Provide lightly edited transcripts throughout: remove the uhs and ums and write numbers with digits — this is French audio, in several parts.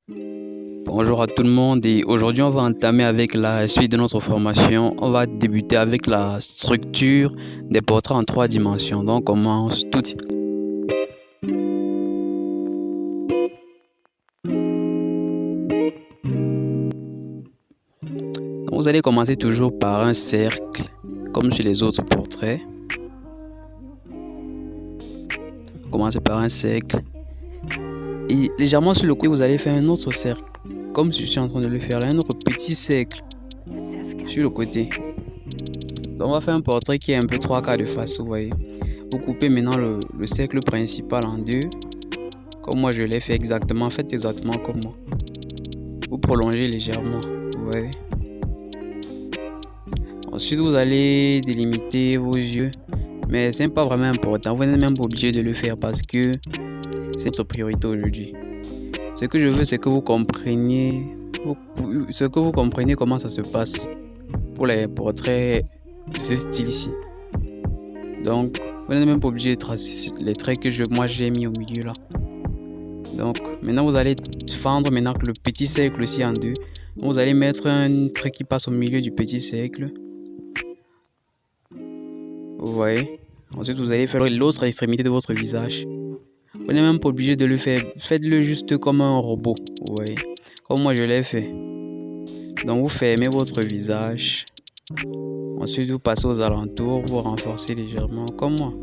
Bonjour à tout le monde et aujourd'hui on va entamer avec la suite de notre formation. On va débuter avec la structure des portraits en 3 dimensions. Donc on commence tout de suite. Donc, vous allez commencer toujours par un cercle comme sur les autres portraits. Commencez par un cercle et légèrement sur le côté vous allez faire un autre cercle comme je suis en train de le faire là, un autre petit cercle sur le côté. Donc on va faire un portrait qui est un peu 3/4 de face, vous voyez. Vous coupez maintenant le cercle principal en deux, comme moi je l'ai fait exactement. Faites exactement comme moi. Vous prolongez légèrement, vous voyez. Ensuite vous allez délimiter vos yeux, mais c'est pas vraiment important. Vous n'êtes même pas obligé de le faire parce que c'est notre priorité aujourd'hui. Ce que je veux, c'est que vous compreniez comment ça se passe pour les portraits de ce style-ci. Donc, vous n'êtes même pas obligé de tracer les traits que moi j'ai mis au milieu là. Donc, maintenant vous allez fendre maintenant le petit cercle aussi en deux. Donc, vous allez mettre un trait qui passe au milieu du petit cercle. Vous voyez. Ensuite, vous allez faire l'autre extrémité de votre visage. Vous n'êtes même pas obligé de le faire. Faites-le juste comme un robot. Vous voyez. Comme moi je l'ai fait. Donc, vous fermez votre visage. Ensuite, vous passez aux alentours. Vous renforcez légèrement comme moi.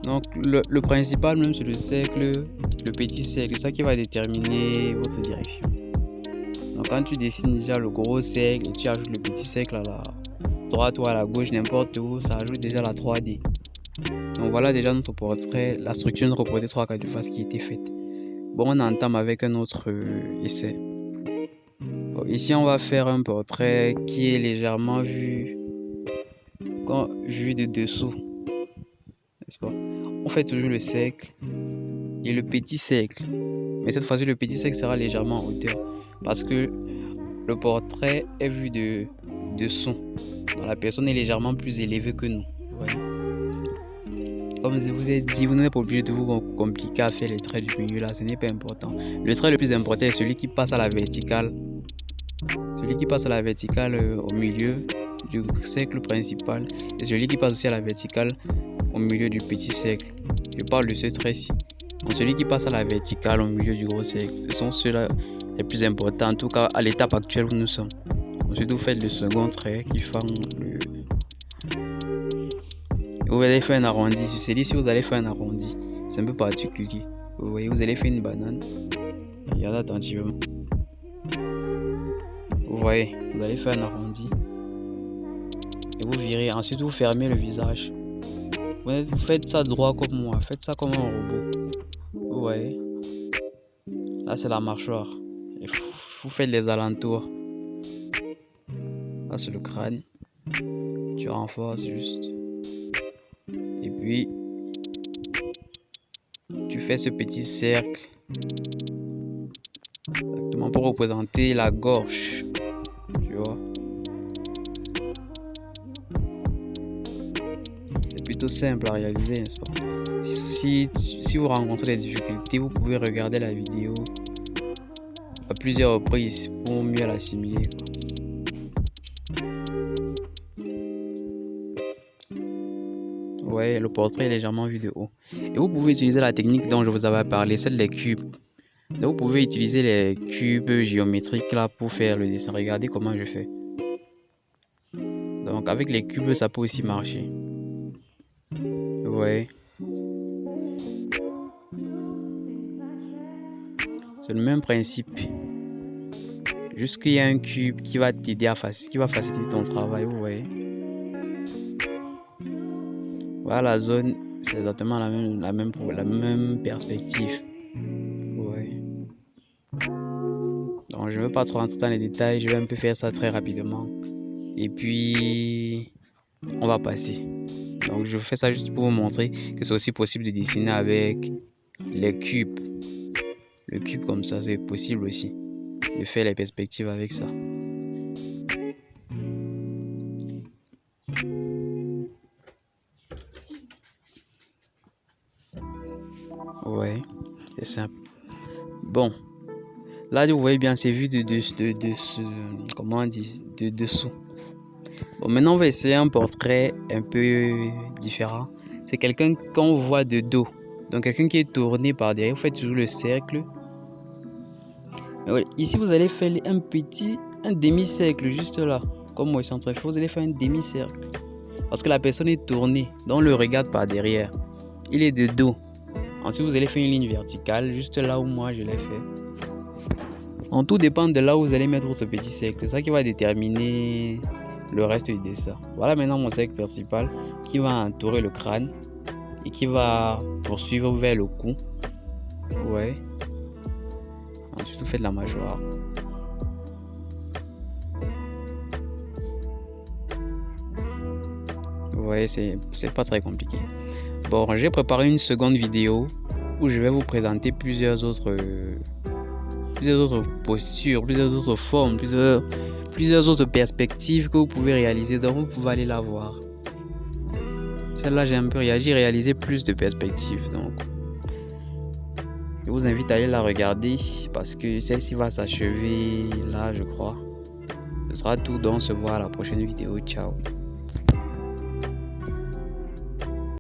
Donc le principal même c'est le cercle, le petit cercle, c'est ça qui va déterminer votre direction. Donc quand tu dessines déjà le gros cercle et tu ajoutes le petit cercle à la droite ou à la gauche, n'importe où, ça ajoute déjà la 3D. Donc voilà déjà notre portrait, la structure de notre portrait 3/4 de face qui a été faite. Bon, on entame avec un autre essai. Bon, ici on va faire un portrait qui est légèrement vu de dessous, n'est-ce pas? On fait toujours le cercle et le petit cercle, mais cette fois-ci le petit cercle sera légèrement en hauteur parce que le portrait est vu de dessous. Donc la personne est légèrement plus élevée que nous. Comme je vous ai dit, vous n'êtes pas obligé de vous compliquer à faire les traits du milieu là, ce n'est pas important. Le trait le plus important est celui qui passe à la verticale. Celui qui passe à la verticale au milieu du cercle principal et celui qui passe aussi à la verticale au milieu du petit cercle. Je parle de ce trait-ci. Donc celui qui passe à la verticale au milieu du gros cercle, ce sont ceux-là les plus importants, en tout cas à l'étape actuelle où nous sommes. Ensuite, vous faites le second trait qui forme le... Vous allez faire un arrondi. Sur celui-ci, vous allez faire un arrondi. C'est un peu particulier. Vous voyez, vous allez faire une banane. Regardez attentivement. Vous voyez, vous allez faire un arrondi. Et vous virez. Ensuite, vous fermez le visage. Vous faites ça droit comme moi. Faites ça comme un robot. Vous voyez. Là, c'est la mâchoire. Et vous faites les alentours. Là, c'est le crâne. Tu renforces juste. Et puis, tu fais ce petit cercle. Exactement pour représenter la gorge. Tu vois. C'est plutôt simple à réaliser, n'est-ce pas? Si vous rencontrez des difficultés, vous pouvez regarder la vidéo à plusieurs reprises pour mieux l'assimiler. Ouais, le portrait est légèrement vu de haut. Et vous pouvez utiliser la technique dont je vous avais parlé, celle des cubes. Donc vous pouvez utiliser les cubes géométriques là pour faire le dessin. Regardez comment je fais. Donc avec les cubes, ça peut aussi marcher. Ouais. C'est le même principe. Juste qu'il y a un cube qui va t'aider qui va faciliter ton travail, vous voyez. Voilà la zone, c'est exactement la même perspective. Ouais. Donc je ne veux pas trop rentrer dans les détails, je vais un peu faire ça très rapidement. Et puis on va passer. Donc je fais ça juste pour vous montrer que c'est aussi possible de dessiner avec les cubes. Le cube comme ça, c'est possible aussi de faire les perspectives avec ça. Ouais, c'est simple. Bon, Là, vous voyez bien, c'est vu comment on dit, de dessous. Bon, maintenant, on va essayer un portrait un peu différent. C'est quelqu'un qu'on voit de dos. Donc, quelqu'un qui est tourné par derrière. Vous faites toujours le cercle. Ici, vous allez faire un demi-cercle juste là. Comme moi, je suis en train de faire, vous allez faire un demi-cercle. Parce que la personne est tournée. Donc, on le regarde par derrière. Il est de dos. Ensuite, vous allez faire une ligne verticale juste là où moi, je l'ai fait. En tout dépend de là où vous allez mettre ce petit cercle. C'est ça qui va déterminer le reste du dessin. Voilà maintenant mon cercle principal qui va entourer le crâne et qui va poursuivre vers le cou. Ouais. Ensuite, vous faites la mâchoire. Ouais, c'est pas très compliqué. Bon, j'ai préparé une seconde vidéo où je vais vous présenter plusieurs autres postures, plusieurs autres formes, plusieurs autres perspectives que vous pouvez réaliser. Donc, vous pouvez aller la voir. Celle-là, j'ai un peu réalisé plus de perspectives. Donc, je vous invite à aller la regarder parce que celle-ci va s'achever là, je crois. Ce sera tout, donc on se voit à la prochaine vidéo. Ciao.